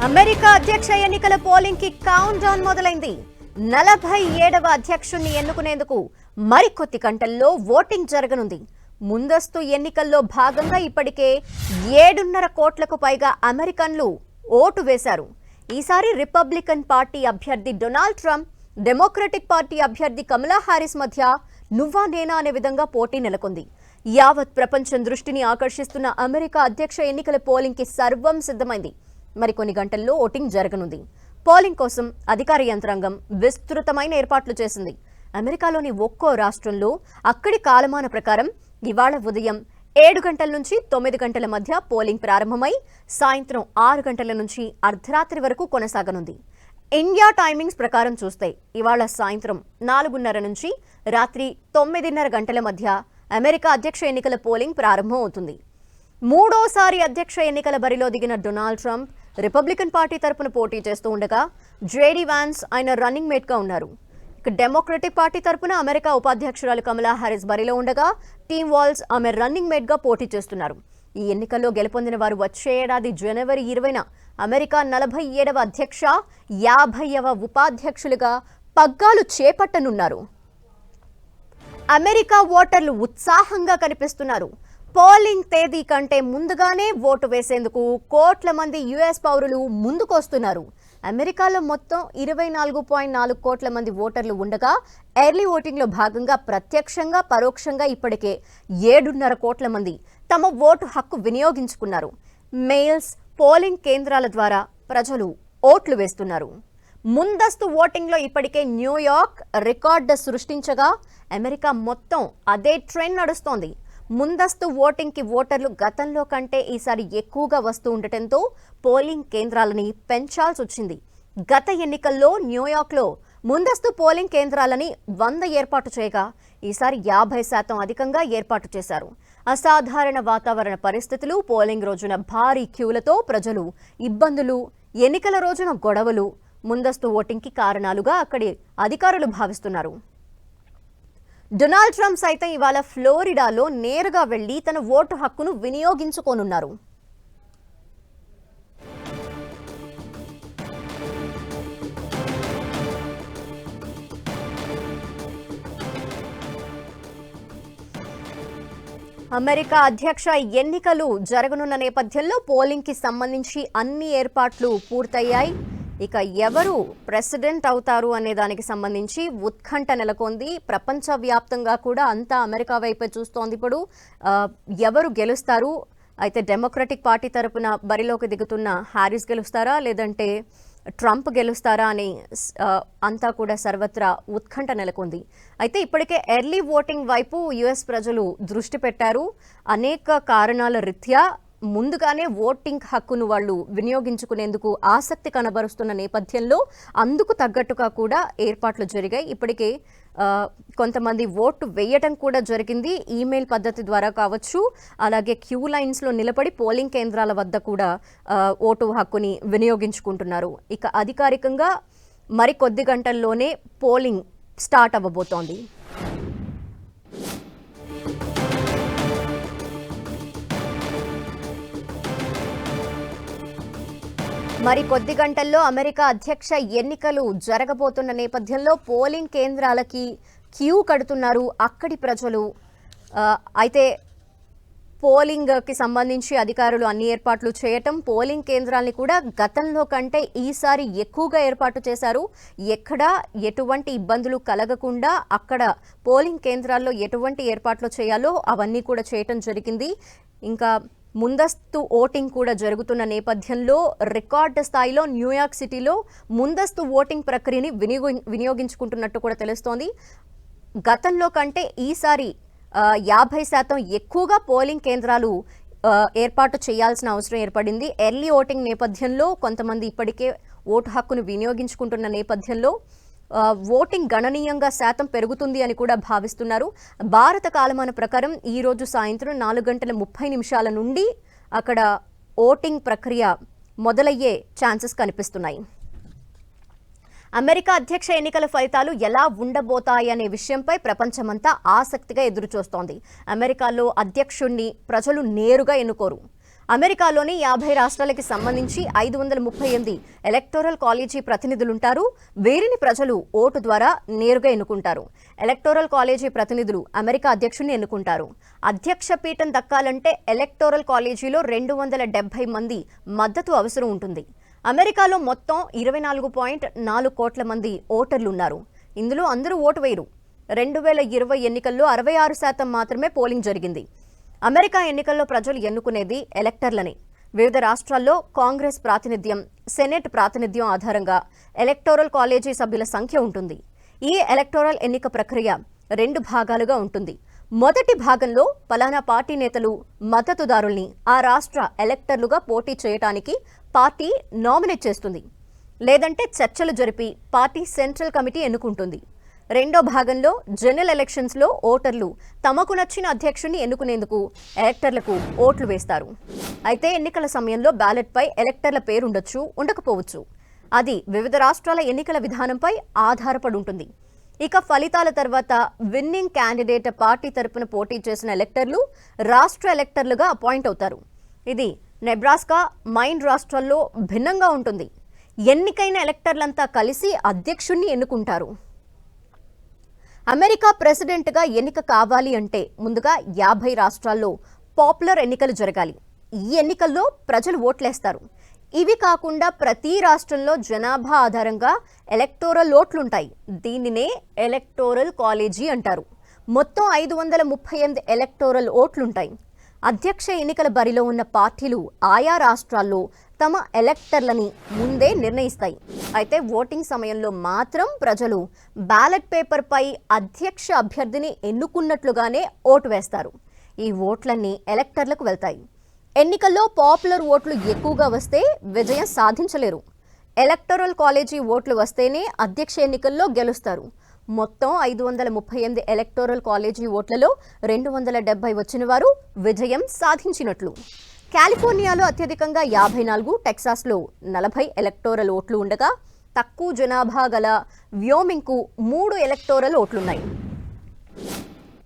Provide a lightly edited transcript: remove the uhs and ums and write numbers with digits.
America అధ్యక్ష ఎన్నికల polling కి కౌంట్ డౌన్ మొదలైంది. 47వ అధ్యక్షుణ్ణి ఎన్నుకునేందుకు మరికొద్ది గంటల్లో ఓటింగ్ జరగనుంది. ముందస్తు ఎన్నికల్లో భాగంగా ఇప్పటికే 7.5 కోట్లకు పైగా అమెరికన్లు ఓటు వేశారు. ఈసారి రిపబ్లికన్ పార్టీ అభ్యర్థి డొనాల్డ్ ట్రంప్, డెమోక్రటిక్ పార్టీ అభ్యర్థి కమలా హారిస్ మధ్య నువ్వా నేనా అనే విధంగా పోటీ నెలకొంది. యావత్ ప్రపంచం దృష్టిని ఆకర్షిస్తున్న అమెరికా అధ్యక్ష ఎన్నికల పోలింగ్ కి సర్వం సిద్ధమైంది. మరికొన్ని గంటల్లో ఓటింగ్ జరగనుంది. పోలింగ్ కోసం అధికార యంత్రాంగం విస్తృతమైన ఏర్పాట్లు చేసింది. అమెరికాలోని ఒక్కో రాష్ట్రంలో అక్కడి కాలమాన ప్రకారం ఇవాళ ఉదయం 7 గంటల నుంచి 9 గంటల మధ్య పోలింగ్ ప్రారంభమై సాయంత్రం 6 గంటల నుంచి అర్ధరాత్రి వరకు కొనసాగనుంది. ఇండియా టైమింగ్స్ ప్రకారం చూస్తే ఇవాళ సాయంత్రం 4:30 నుంచి రాత్రి 9:30 గంటల మధ్య అమెరికా అధ్యక్ష ఎన్నికల పోలింగ్ ప్రారంభం అవుతుంది. మూడోసారి అధ్యక్ష ఎన్నికల బరిలో దిగిన డొనాల్డ్ ట్రంప్ రిపబ్లికన్ పార్టీ తరపున పోటీ చేస్తూ ఉండగా జేడీ వాన్స్ ఆయన రన్నింగ్ మేట్ గా ఉన్నారు. ఇక డెమోక్రటిక్ పార్టీ తరపున అమెరికా ఉపాధ్యక్షురాలు కమలా హారిస్ బరిలో ఉండగా టీమ్ వాల్స్ ఆమె రన్నింగ్ మేట్ గా పోటీ చేస్తున్నారు. ఈ ఎన్నికల్లో గెలుపొందిన వారు వచ్చే ఏడాది జనవరి 20న అమెరికా 47వ అధ్యక్ష, 50వ ఉపాధ్యక్షులుగా పగ్గాలు చేపట్టనున్నారు. అమెరికా ఓటర్లు ఉత్సాహంగా కనిపిస్తున్నారు. పోలింగ్ తేదీ కంటే ముందుగానే ఓటు వేసేందుకు కోట్ల మంది యుఎస్ పౌరులు ముందుకొస్తున్నారు. అమెరికాలో మొత్తం 24.4 కోట్ల మంది ఓటర్లు ఉండగా ఎర్లీ ఓటింగ్లో భాగంగా ప్రత్యక్షంగా పరోక్షంగా ఇప్పటికే 7.5 కోట్ల మంది తమ ఓటు హక్కు వినియోగించుకున్నారు. మెయిల్స్, పోలింగ్ కేంద్రాల ద్వారా ప్రజలు ఓట్లు వేస్తున్నారు. ముందస్తు ఓటింగ్లో ఇప్పటికే న్యూయార్క్ రికార్డు సృష్టించగా అమెరికా మొత్తం అదే ట్రెండ్ నడుస్తోంది. ముందస్తు ఓటింగ్కి ఓటర్లు గతంలో కంటే ఈసారి ఎక్కువగా వస్తూ ఉండటంతో పోలింగ్ కేంద్రాలని పెంచాల్సి వచ్చింది. గత ఎన్నికల్లో న్యూయార్క్లో ముందస్తు పోలింగ్ కేంద్రాలని 100 ఏర్పాటు చేయగా ఈసారి 50% అధికంగా ఏర్పాటు చేశారు. అసాధారణ వాతావరణ పరిస్థితులు, పోలింగ్ రోజున భారీ క్యూలతో ప్రజలు ఇబ్బందులు, ఎన్నికల రోజున గొడవలు ముందస్తు ఓటింగ్కి కారణాలుగా అక్కడి అధికారులు భావిస్తున్నారు. డొనాల్డ్ ట్రంప్ సైతం ఇవాళ ఫ్లోరిడాలో నేరుగా వెళ్లి తన ఓటు హక్కును వినియోగించుకోనున్నారు. అమెరికా అధ్యక్ష ఎన్నికలు జరగనున్న నేపథ్యంలో పోలింగ్ కి సంబంధించి అన్ని ఏర్పాట్లు పూర్తయ్యాయి. ఇక ఎవరు ప్రెసిడెంట్ అవుతారు అనే దానికి సంబంధించి ఉత్కంఠ నెలకొంది. ప్రపంచవ్యాప్తంగా కూడా అంతా అమెరికా వైపే చూస్తోంది. ఇప్పుడు ఎవరు గెలుస్తారు, అయితే డెమోక్రటిక్ పార్టీ తరపున బరిలోకి దిగుతున్న హారిస్ గెలుస్తారా లేదంటే ట్రంప్ గెలుస్తారా అని అంతా కూడా సర్వత్రా ఉత్కంఠ నెలకొంది. అయితే ఇప్పటికే ఎర్లీ ఓటింగ్ వైపు యుఎస్ ప్రజలు దృష్టి పెట్టారు. అనేక కారణాల రీత్యా ముందుగానే ఓటింగ్ హక్కును వాళ్ళు వినియోగించుకునేందుకు ఆసక్తి కనబరుస్తున్న నేపథ్యంలో అందుకు తగ్గట్టుగా కూడా ఏర్పాట్లు జరిగాయి. ఇప్పటికే కొంతమంది ఓటు వేయటం కూడా జరిగింది. ఈమెయిల్ పద్ధతి ద్వారా కావచ్చు, అలాగే క్యూ లైన్స్లో నిలబడి పోలింగ్ కేంద్రాల వద్ద కూడా ఓటు హక్కుని వినియోగించుకుంటున్నారు. ఇక అధికారికంగా మరికొద్ది గంటల్లోనే పోలింగ్ స్టార్ట్ అవ్వబోతోంది. మరి కొద్ది గంటల్లో అమెరికా అధ్యక్ష ఎన్నికలు జరగబోతున్న నేపథ్యంలో పోలింగ్ కేంద్రాలకి క్యూ కడుతున్నారు అక్కడి ప్రజలు. అయితే పోలింగ్కి సంబంధించి అధికారులు అన్ని ఏర్పాట్లు చేయటం, పోలింగ్ కేంద్రాలని కూడా గతంలో కంటే ఈసారి ఎక్కువగా ఏర్పాటు చేశారు. ఎక్కడ ఎటువంటి ఇబ్బందులు కలగకుండా అక్కడ పోలింగ్ కేంద్రాల్లో ఎటువంటి ఏర్పాట్లు చేయాలో అవన్నీ కూడా చేయటం జరిగింది. ఇంకా ముందస్తు ఓటింగ్ కూడా జరుగుతున్న నేపథ్యంలో రికార్డు స్థాయిలో న్యూయార్క్ సిటీలో ముందస్తు ఓటింగ్ ప్రక్రియని వినియోగించుకుంటున్నట్టు కూడా తెలుస్తోంది. గతంలో కంటే ఈసారి 50% ఎక్కువగా పోలింగ్ కేంద్రాలు ఏర్పాటు చేయాల్సిన అవసరం ఏర్పడింది. ఎర్లీ ఓటింగ్ నేపథ్యంలో కొంతమంది ఇప్పటికే ఓటు హక్కును వినియోగించుకుంటున్న నేపథ్యంలో ఓటింగ్ గణనీయంగా శాతం పెరుగుతుంది అని కూడా భావిస్తున్నారు. భారత కాలమాన ప్రకారం ఈరోజు సాయంత్రం 4:30 నుండి అక్కడ ఓటింగ్ ప్రక్రియ మొదలయ్యే ఛాన్సెస్ కనిపిస్తున్నాయి. అమెరికా అధ్యక్ష ఎన్నికల ఫలితాలు ఎలా ఉండబోతాయి అనే విషయంపై ప్రపంచమంతా ఆసక్తిగా ఎదురుచూస్తోంది. అమెరికాలో అధ్యక్షుడిని ప్రజలు నేరుగా ఎన్నుకోరు. అమెరికాలోని 50 రాష్ట్రాలకి సంబంధించి 538 ఎలక్టోరల్ కాలేజీ ప్రతినిధులుంటారు. వీరిని ప్రజలు ఓటు ద్వారా నేరుగా ఎన్నుకుంటారు. ఎలక్టోరల్ కాలేజీ ప్రతినిధులు అమెరికా అధ్యక్షుడిని ఎన్నుకుంటారు. అధ్యక్ష పీఠం దక్కాలంటే ఎలక్టోరల్ కాలేజీలో 270 మంది మద్దతు అవసరం ఉంటుంది. అమెరికాలో మొత్తం 24.4 కోట్ల మంది ఓటర్లున్నారు. ఇందులో అందరూ ఓటు వేయరు. 2020 ఎన్నికల్లో 66% మాత్రమే పోలింగ్ జరిగింది. అమెరికా ఎన్నికల్లో ప్రజలు ఎన్నుకునేది ఎలక్టర్లని. వివిధ రాష్ట్రాల్లో కాంగ్రెస్ ప్రాతినిధ్యం, సెనెట్ ప్రాతినిధ్యం ఆధారంగా ఎలక్టోరల్ కాలేజీ సభ్యుల సంఖ్య ఉంటుంది. ఈ ఎలక్టోరల్ ఎన్నిక ప్రక్రియ 2 భాగాలుగా ఉంటుంది. మొదటి భాగంలో పలానా పార్టీ నేతలు, మద్దతుదారుల్ని ఆ రాష్ట్ర ఎలక్టర్లుగా పోటీ చేయడానికి పార్టీ నామినేట్ చేస్తుంది. లేదంటే చర్చలు జరిపి పార్టీ సెంట్రల్ కమిటీ ఎన్నుకుంటుంది. రెండో భాగంలో జనరల్ ఎలక్షన్స్లో ఓటర్లు తమకు నచ్చిన అధ్యక్షుడిని ఎన్నుకునేందుకు ఎలక్టర్లకు ఓట్లు వేస్తారు. అయితే ఎన్నికల సమయంలో బ్యాలెట్పై ఎలక్టర్ల పేరుండొచ్చు, ఉండకపోవచ్చు. అది వివిధ రాష్ట్రాల ఎన్నికల విధానంపై ఆధారపడి ఉంటుంది. ఇక ఫలితాల తర్వాత విన్నింగ్ క్యాండిడేట్ పార్టీ తరపున పోటీ చేసిన ఎలక్టర్లు రాష్ట్ర ఎలక్టర్లుగా అపాయింట్ అవుతారు. ఇది నెబ్రాస్కా, మైన్ రాష్ట్రాల్లో భిన్నంగా ఉంటుంది. ఎన్నికైన ఎలక్టర్లంతా కలిసి అధ్యక్షుడిని ఎన్నుకుంటారు. అమెరికా ప్రెసిడెంట్గా ఎన్నిక కావాలి అంటే ముందుగా 50 రాష్ట్రాల్లో పాపులర్ ఎన్నికలు జరగాలి. ఈ ఎన్నికల్లో ప్రజలు ఓట్లేస్తారు. ఇవి కాకుండా ప్రతి రాష్ట్రంలో జనాభా ఆధారంగా ఎలక్టోరల్ ఓట్లుంటాయి. దీనినే ఎలక్టోరల్ కాలేజీ అంటారు. మొత్తం 538 ఎలక్టోరల్ ఓట్లుంటాయి. అధ్యక్ష ఎన్నికల బరిలో ఉన్న పార్టీలు ఆయా రాష్ట్రాల్లో తమ ఎలక్టర్లని ముందే నిర్ణయిస్తాయి. అయితే ఓటింగ్ సమయంలో మాత్రం ప్రజలు బ్యాలెట్ పేపర్పై అధ్యక్ష అభ్యర్థిని ఎన్నుకున్నట్లుగానే ఓటు వేస్తారు. ఈ ఓట్లన్నీ ఎలక్టర్లకు వెళ్తాయి. ఎన్నికల్లో పాపులర్ ఓట్లు ఎక్కువగా వస్తే విజయం సాధించలేరు. ఎలక్టోరల్ కాలేజీ ఓట్లు వస్తేనే అధ్యక్ష ఎన్నికల్లో గెలుస్తారు. మొత్తం 538 ఎలక్టోరల్ కాలేజీ ఓట్లలో 270 వచ్చిన వారు విజయం సాధించినట్లు. కాలిఫోర్నియాలో అత్యధికంగా 54, టెక్సాస్లో 40 ఎలక్టోరల్ ఓట్లు ఉండగా తక్కువ జనాభా గల వ్యోమింగ్కు 3 ఎలక్టోరల్ ఓట్లున్నాయి.